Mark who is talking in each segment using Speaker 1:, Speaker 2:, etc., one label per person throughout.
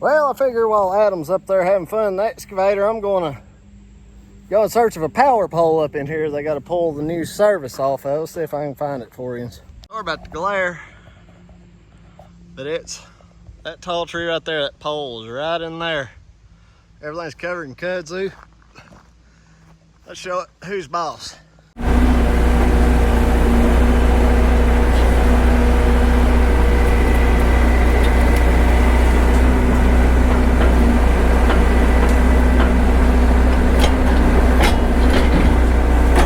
Speaker 1: Well, I figure while Adam's up there having fun in the excavator, I'm gonna go in search of a power pole up in here. They gotta pull the new service off of. Let's see if I can find it for you. Sorry about the glare, but it's that tall tree right there. That pole is right in there. Everything's covered in kudzu. Let's show it who's boss.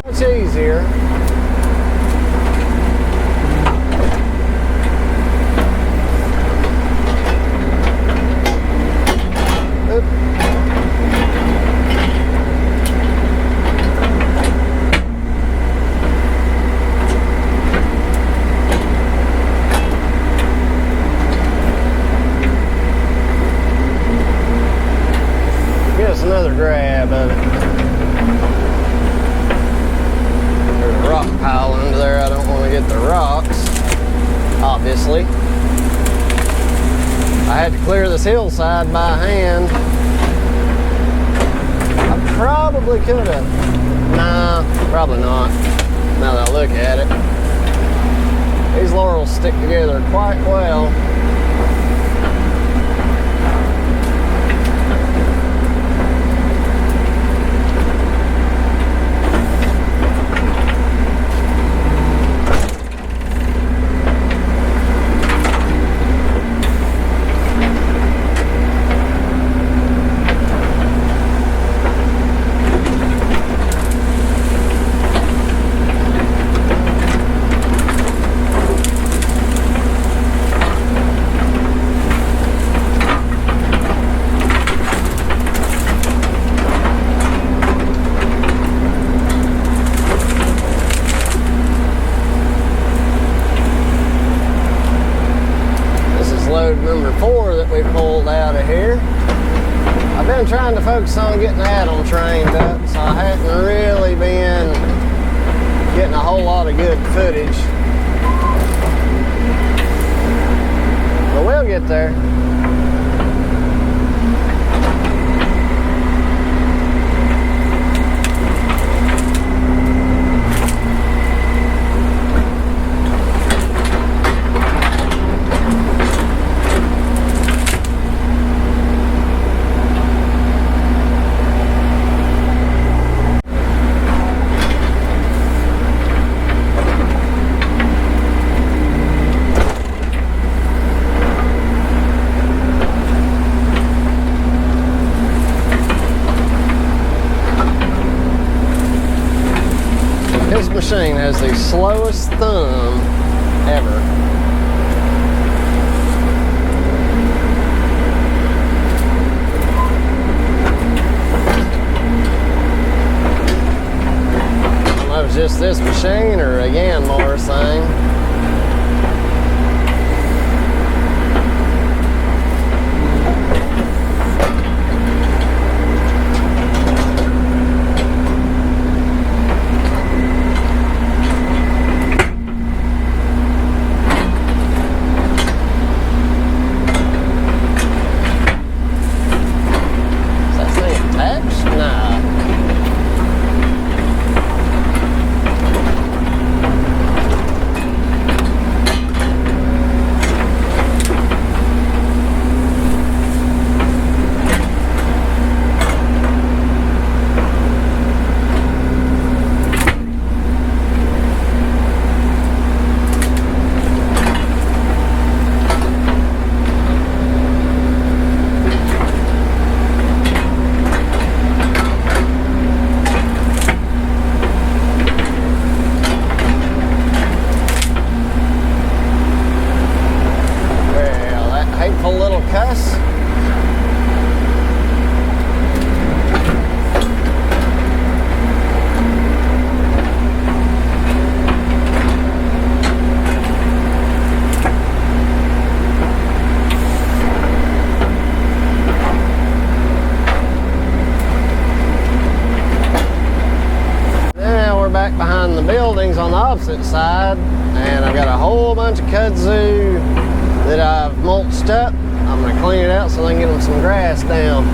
Speaker 1: It's easier. Another grab of it. There's a rock pile under there. I don't want to get the rocks, obviously. I had to clear this hillside by hand. I probably could have. Nah, probably not. Now that I look at it. These laurels stick together quite well. Number 4 that we pulled out of here. I've been trying to focus on getting Adam trained up, so I hadn't really been getting a whole lot of good footage. But we'll get there. This machine has the slowest thumb ever. I don't know if it's just this machine or a Yanmar thing. buildings on the opposite side, and I've got a whole bunch of kudzu that I've mulched up. I'm I'm gonna clean it out so they can get them some grass down.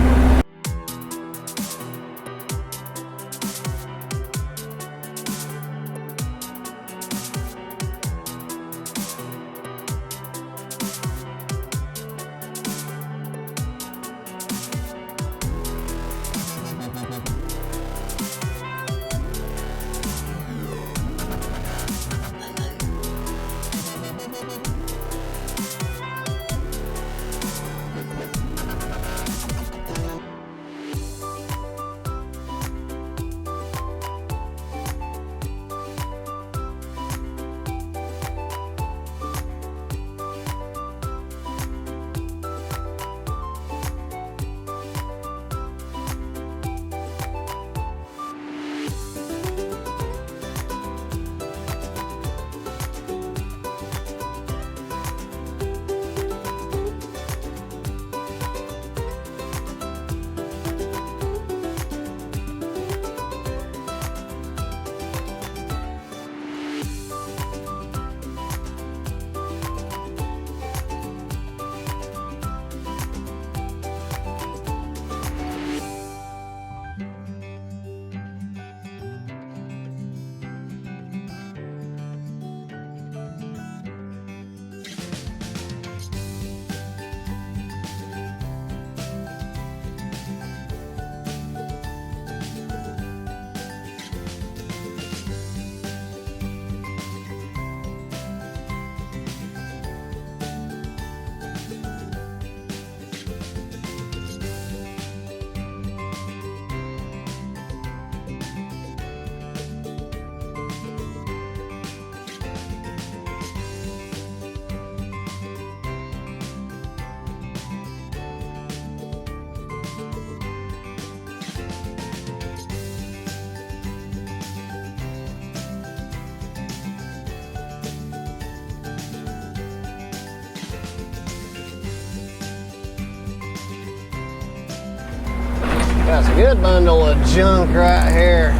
Speaker 1: Got a good bundle of junk right here.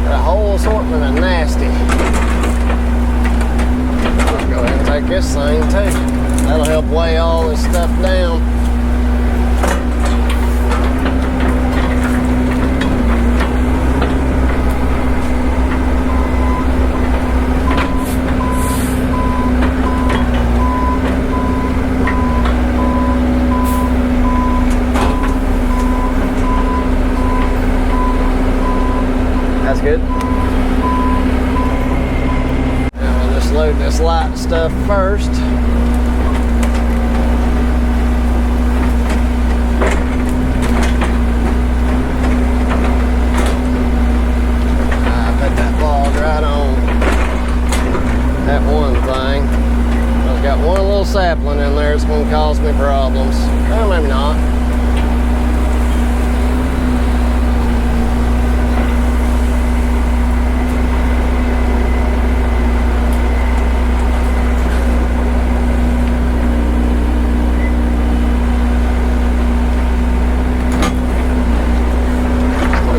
Speaker 1: Got a whole assortment of nasty. Let's go ahead and take this thing too. That'll help weigh all this stuff down. That's good. Now we'll just load this light stuff first. I put that log right on that one thing. I've got one little sapling in there that's going to cause me problems. Well, maybe not.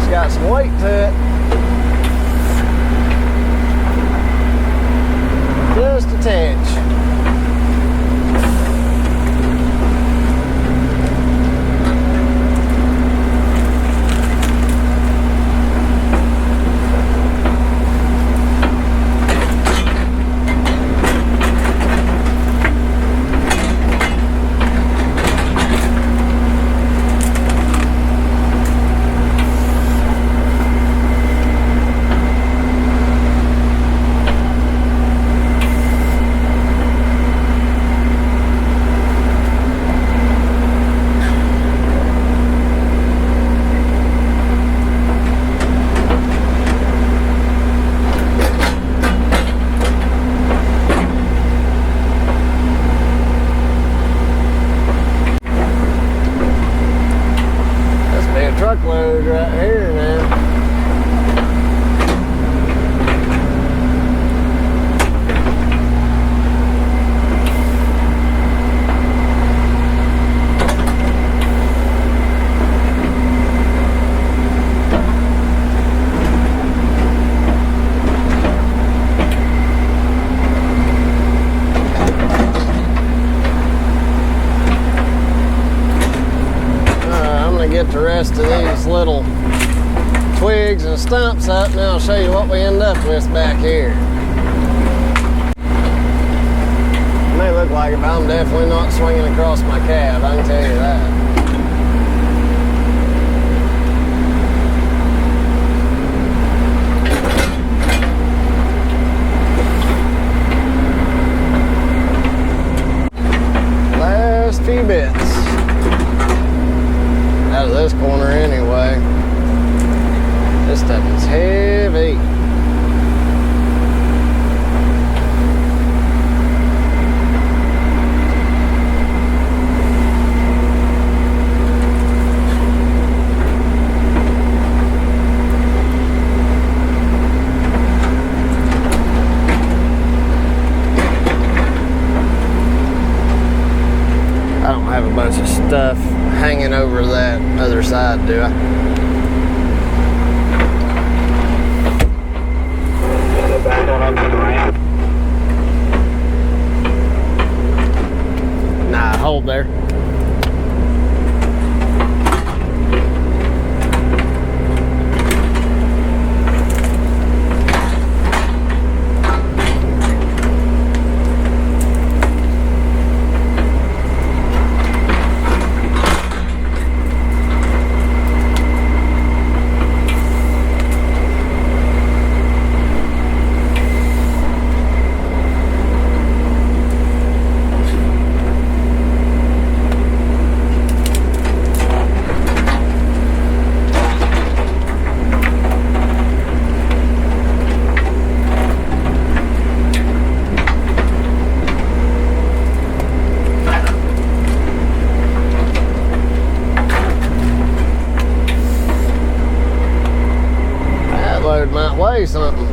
Speaker 1: Got some weight to it. Just a touch. rest of these little twigs and stumps up, and I'll show you what we end up with back here. It may look like it, but I'm definitely not swinging across my cab, I can tell you that. Last few bits out of this corner anyway. This stuff is heavy. I don't have a bunch of stuff hanging over that other side, do I? Nah, hold there. Might weigh something.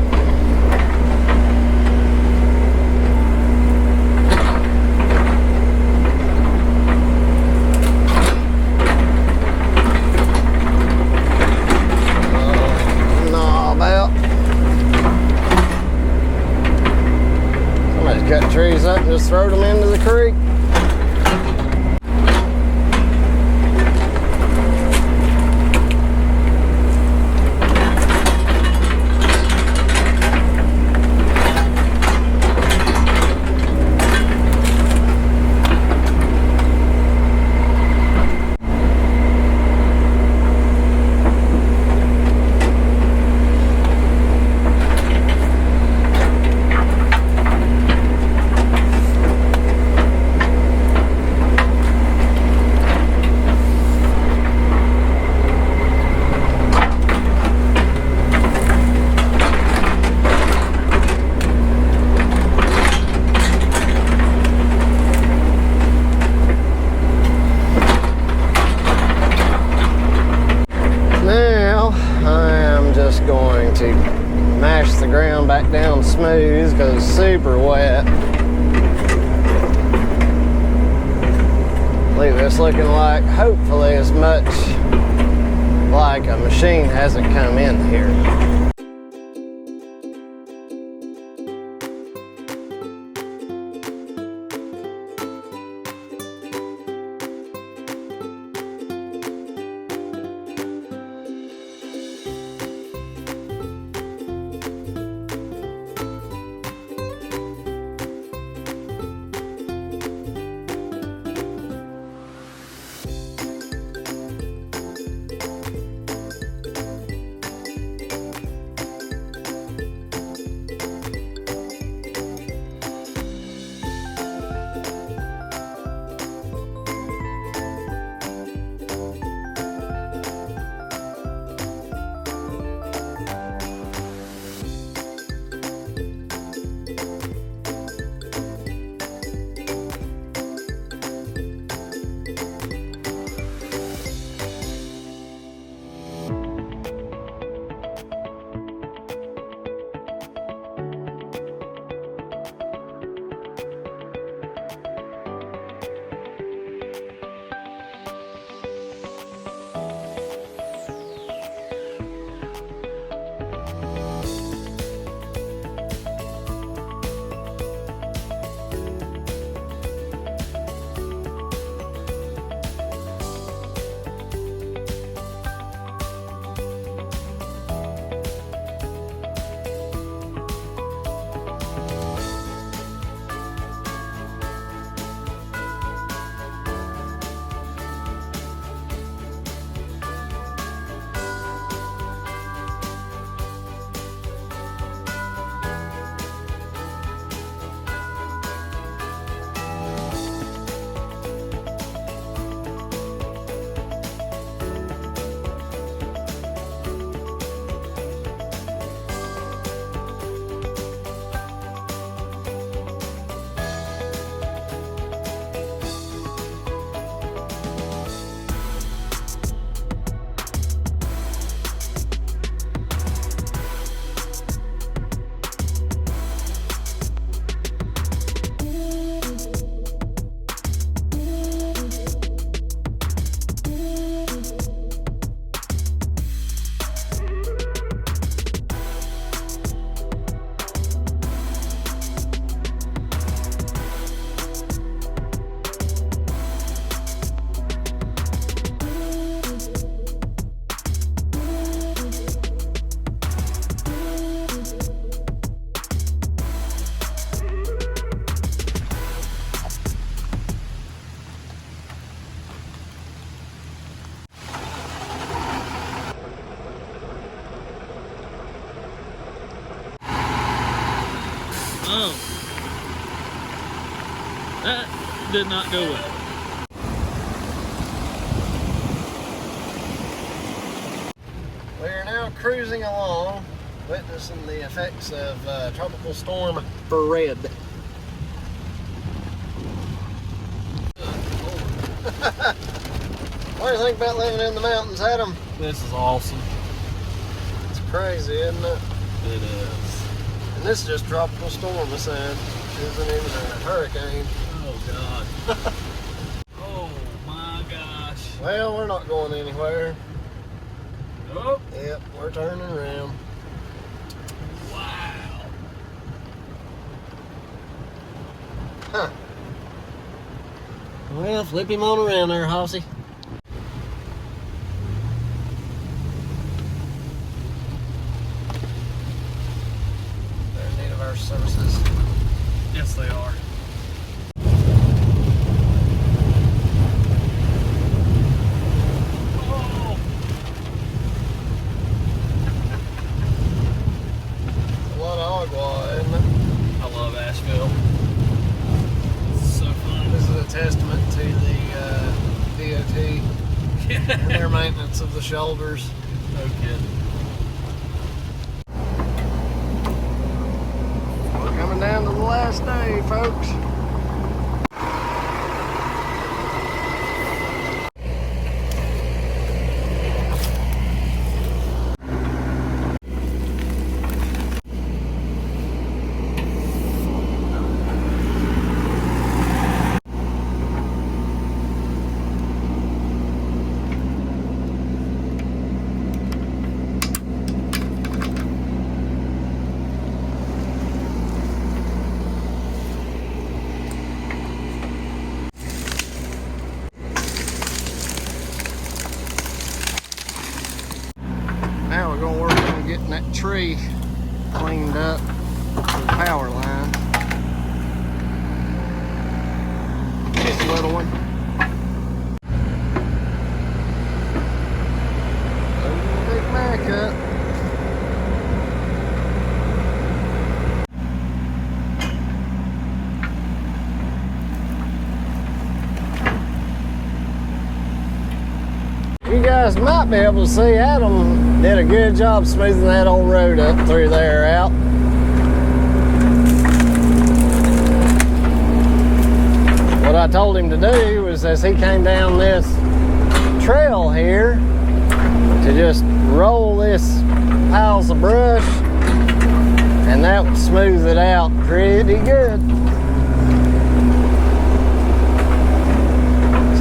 Speaker 1: Nah, about. Somebody's cut trees up and just throw them into the creek. Going to mash the ground back down smooth because it's super wet. Leave this looking like, hopefully, as much like a machine hasn't come in here.
Speaker 2: That did not go well.
Speaker 1: We are now cruising along, witnessing the effects of Tropical Storm Fred. What do you think about living in the mountains, Adam?
Speaker 2: This is awesome.
Speaker 1: It's crazy, isn't it?
Speaker 2: It is.
Speaker 1: And this is just tropical storm, this isn't even a hurricane.
Speaker 2: Oh God. Oh my gosh.
Speaker 1: Well, we're not going anywhere.
Speaker 2: Oh.
Speaker 1: Yep, we're turning around.
Speaker 2: Wow.
Speaker 1: Huh. Well, flip him on around there, Hossy. They're in need of our services.
Speaker 2: Yes, they are. Oh.
Speaker 1: A lot of agua, isn't it?
Speaker 2: I love Asheville. It's so fun.
Speaker 1: This is a testament to the DOT and their maintenance of the shoulders.
Speaker 2: No kidding.
Speaker 1: We're coming down to the last day, folks. Now we're going to work on getting that tree cleaned up for the power line. Just a little one. Loading the Big Mac up. You guys might be able to see Adam did a good job smoothing that old road up through there out. What I told him to do was, as he came down this trail here, to just roll this piles of brush, and that would smooth it out pretty good.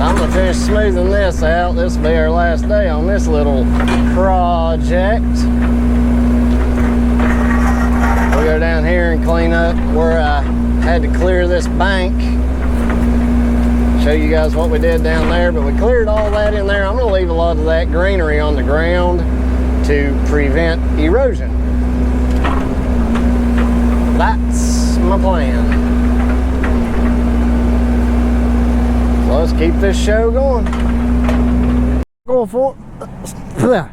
Speaker 1: I'm gonna finish smoothing this out. This will be our last day on this little project. We'll go down here and clean up where I had to clear this bank. Show you guys what we did down there, but we cleared all that in there. I'm gonna leave a lot of that greenery on the ground to prevent erosion. That's my plan. Let's keep this show going. Go for it.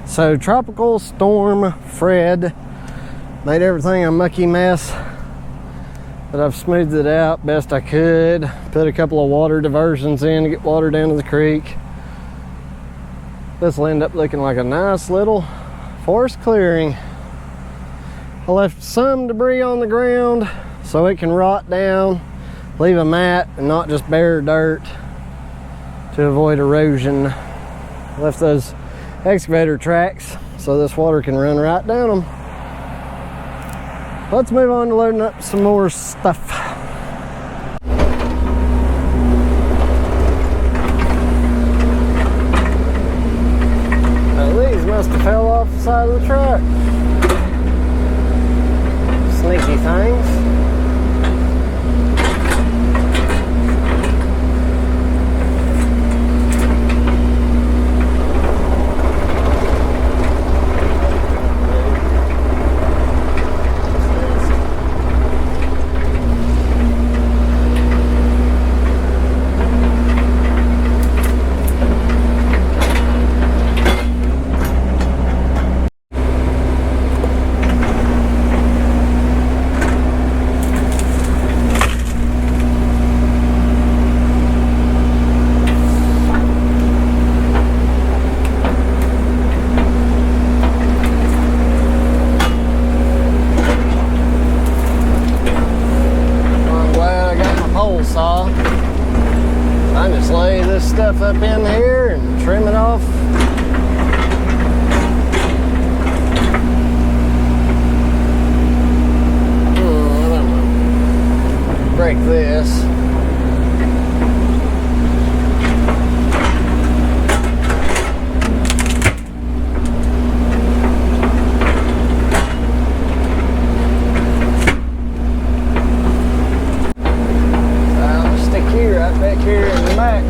Speaker 1: So Tropical Storm Fred made everything a mucky mess, but I've smoothed it out best I could. Put a couple of water diversions in to get water down to the creek. This will end up looking like a nice little forest clearing. I left some debris on the ground so it can rot down. Leave a mat and not just bare dirt to avoid erosion. Left those excavator tracks so this water can run right down them. Let's move on to loading up some more stuff. Now these must have fell off the side of the truck. Sneaky things. saw. I just lay this stuff up in here and trim it off. I don't know. Break this. Back here in the back.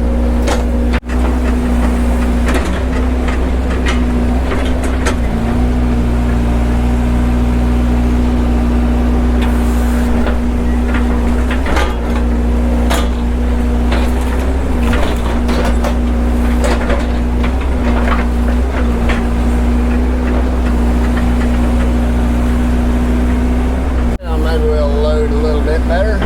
Speaker 1: Maybe we'll load a little bit better.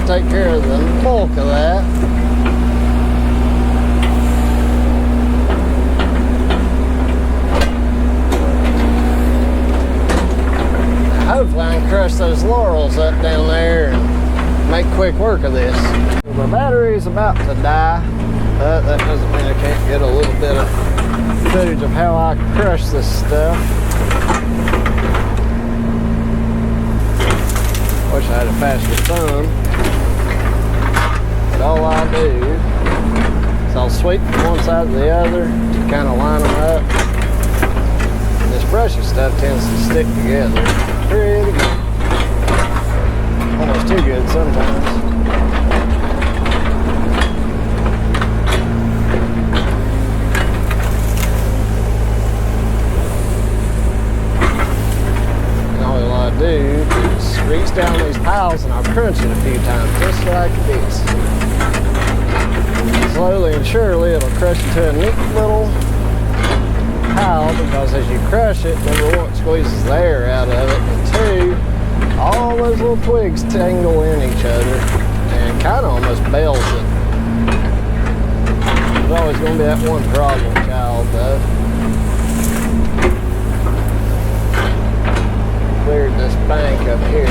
Speaker 1: Take care of the bulk of that. Hopefully I can crush those laurels up down there and make quick work of this. My battery's about to die, but that doesn't mean I can't get a little bit of footage of how I crush this stuff. Wish I had a faster phone. All I do is I'll sweep from one side to the other to kind of line them up. This brushy stuff tends to stick together pretty good. Almost too good sometimes. And all I do is reach down these piles and I'll crunch it a few times just like this. Slowly and surely it'll crush into a neat little pile, because as you crush it, number one, it squeezes the air out of it, and two, all those little twigs tangle in each other and kind of almost bells it. There's always going to be that one problem child though. Cleared this bank up here.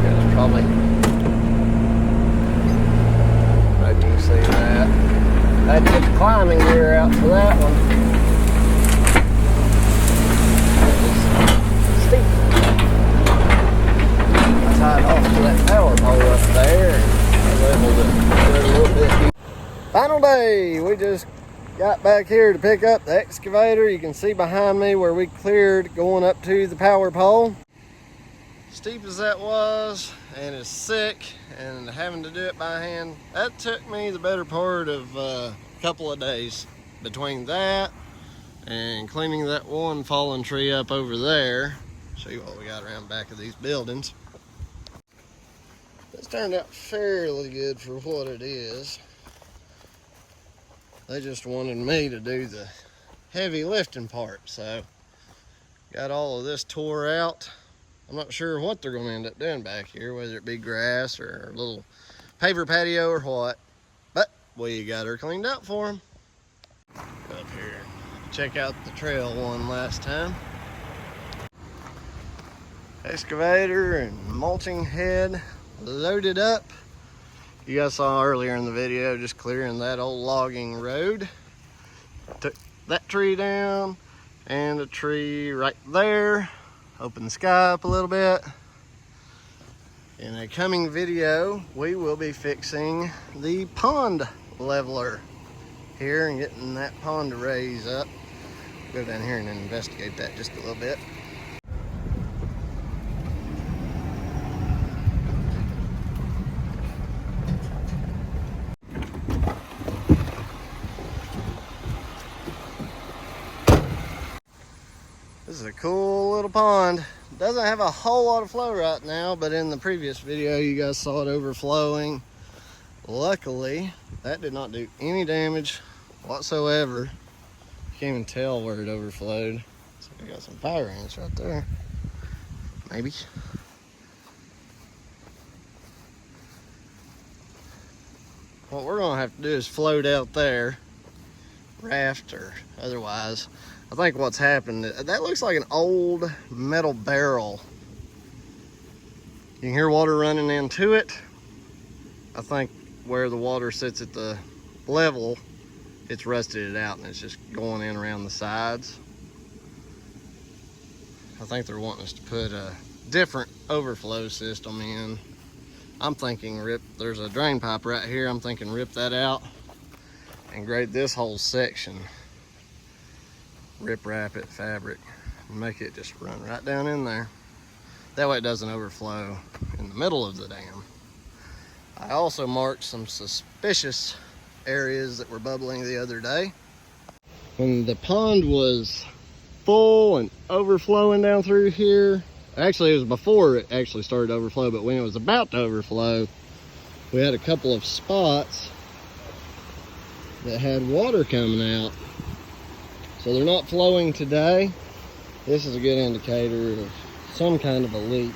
Speaker 1: It's probably, maybe you can see that. I had to get the climbing gear out for that one. It's steep. I tied off to that power pole up there and I was able to get it a little bit deep. Final day, we just got back here to pick up the excavator. You can see behind me where we cleared going up to the power pole. Steep as that was, and it's sick, and having to do it by hand, that took me the better part of a couple of days. Between that and cleaning that one fallen tree up over there, see what we got around back of these buildings. It's turned out fairly good for what it is. They just wanted me to do the heavy lifting part, so got all of this tore out. I'm not sure what they're going to end up doing back here, whether it be grass or a little paver patio or what, but we got her cleaned up for them. Up here, check out the trail one last time. Excavator and mulching head loaded up. You guys saw earlier in the video just clearing that old logging road. Took that tree down and a tree right there. Open the sky up a little bit. In a coming video, we will be fixing the pond leveler here and getting that pond to raise up. Go down here and investigate that just a little bit. This is a cool little pond. Doesn't have a whole lot of flow right now, but in the previous video you guys saw it overflowing. Luckily, that did not do any damage whatsoever. You can't even tell where it overflowed. So we got some fire ants right there. Maybe. What we're gonna have to do is float out there, raft or otherwise. I think what's happened, that looks like an old metal barrel. You can hear water running into it. I think where the water sits at the level, it's rusted it out and it's just going in around the sides. I think they're wanting us to put a different overflow system in. I'm thinking there's a drain pipe right here. I'm thinking rip that out and grade this whole section. Rip wrap it, fabric, and make it just run right down in there. That way it doesn't overflow in the middle of the dam. I also marked some suspicious areas that were bubbling the other day. When the pond was full and overflowing down through here, actually it was before it actually started to overflow, but when it was about to overflow, we had a couple of spots that had water coming out. So they're not flowing today. This is a good indicator of some kind of a leak.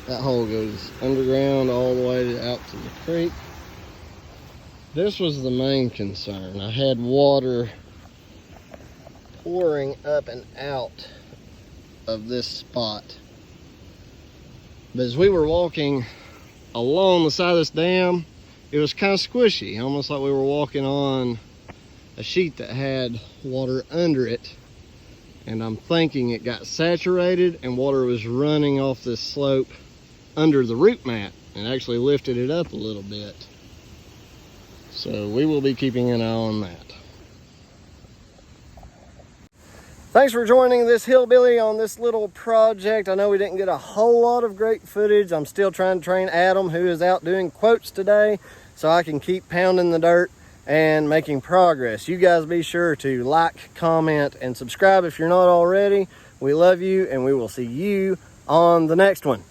Speaker 1: That hole goes underground all the way out to the creek. This was the main concern. I had water pouring up and out of this spot. But as we were walking along the side of this dam, it was kind of squishy, almost like we were walking on a sheet that had water under it, and I'm thinking it got saturated and water was running off this slope under the root mat and actually lifted it up a little bit. So we will be keeping an eye on that. Thanks for joining this hillbilly on this little project. I know we didn't get a whole lot of great footage. I'm still trying to train Adam, who is out doing quotes today, so I can keep pounding the dirt and making progress. You guys be sure to like, comment, and subscribe if you're not already. We love you, and we will see you on the next one.